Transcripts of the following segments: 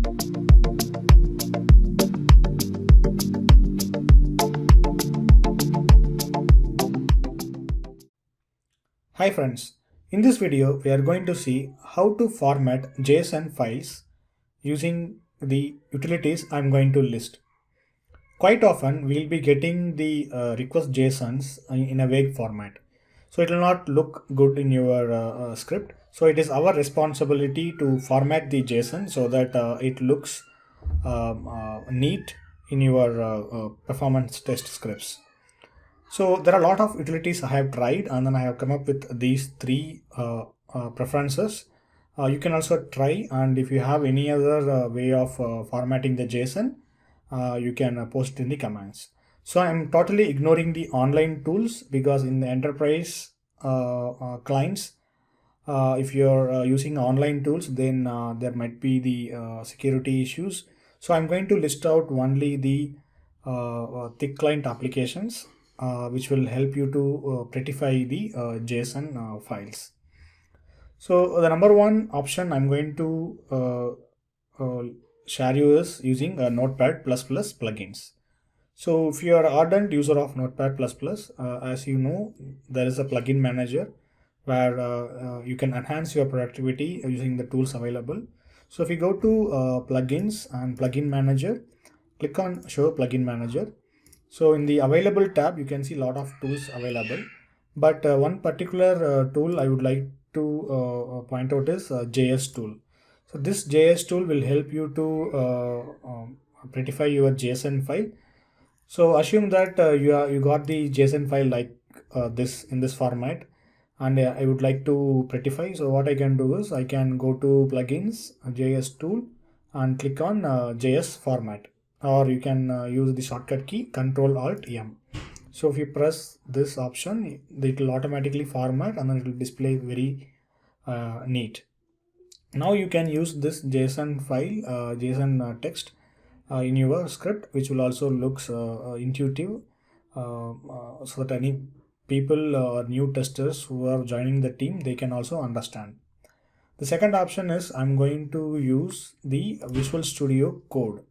Hi friends, in this video we are going to see how to format JSON files using the utilities I'm going to list. Quite often we'll be getting the request JSONs in a vague format. So it will not look good in your script. So it is our responsibility to format the JSON so that it looks neat in your performance test scripts. So there are a lot of utilities I have tried, and then I have come up with these three preferences. You can also try, and if you have any other way of formatting the JSON, you can post it in the comments. So I'm totally ignoring the online tools because in the enterprise clients, if you're using online tools, then there might be the security issues. So I'm going to list out only the thick client applications which will help you to prettify the JSON files. So the number one option I'm going to share you is using Notepad++ plugins. So if you are an ardent user of Notepad++, as you know, there is a plugin manager where you can enhance your productivity using the tools available. So if you go to plugins and plugin manager, click on show plugin manager. So in the available tab, you can see a lot of tools available, but one particular tool I would like to point out is JS tool. So this JS tool will help you to prettify your JSON file. So assume that you got the JSON file like this in this format, and I would like to prettify. So what I can do is I can go to plugins, JS tool, and click on JS format, or you can use the shortcut key Control Alt M. So if you press this option, it will automatically format and then it will display very neat. Now you can use this JSON file, JSON text in your script, which will also looks intuitive, so that any people or new testers who are joining the team, they can also understand. The second option is I'm going to use the Visual Studio Code.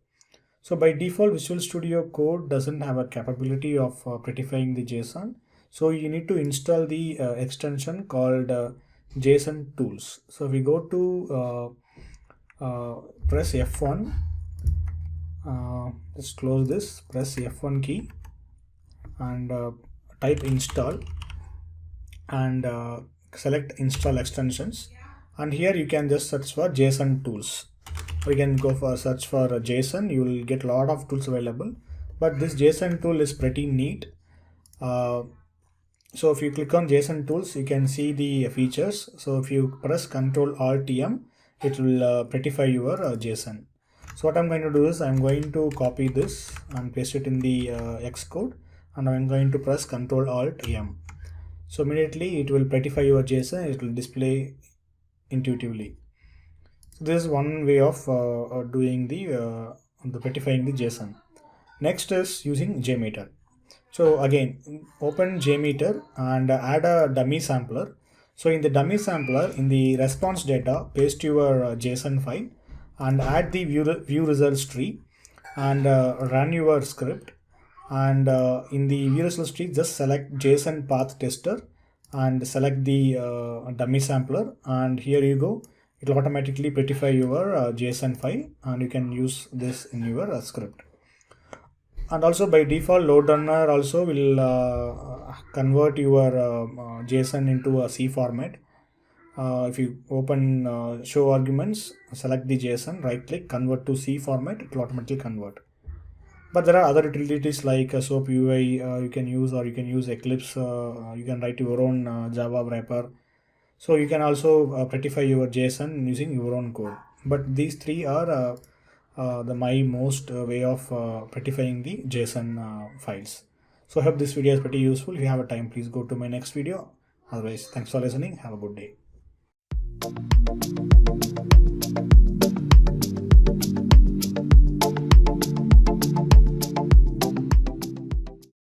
So by default, Visual Studio Code doesn't have a capability of prettifying the JSON. So you need to install the extension called JSON tools. So we go to press F1. Let's close this. Press F1 key and type install and select install extensions. And here you can just search for JSON tools. We can go for search for JSON. You will get a lot of tools available, but this JSON tool is pretty neat. So if you click on JSON tools, you can see the features. So if you press Ctrl Alt M, it will prettify your JSON. So what I'm going to do is I'm going to copy this and paste it in the Xcode, and I'm going to press Ctrl Alt M. So immediately it will prettify your JSON. It will display intuitively. So this is one way of doing the prettifying the JSON. Next is using JMeter. So again, open JMeter and add a dummy sampler. So in the dummy sampler, in the response data, paste your JSON file and add the view results tree and run your script. And in the view results tree, just select JSON path tester and select the dummy sampler, and here you go. It will automatically prettify your JSON file, and you can use this in your script. And also by default, load runner also will convert your JSON into a C format. If you open show arguments, select the JSON, right click, convert to C format, it will automatically convert. But there are other utilities like SOAP UI you can use, or you can use Eclipse. You can write your own Java wrapper. So you can also prettify your JSON using your own code. But these three are my most way of prettifying the JSON files. So I hope this video is pretty useful. If you have a time, please go to my next video. Otherwise, thanks for listening. Have a good day.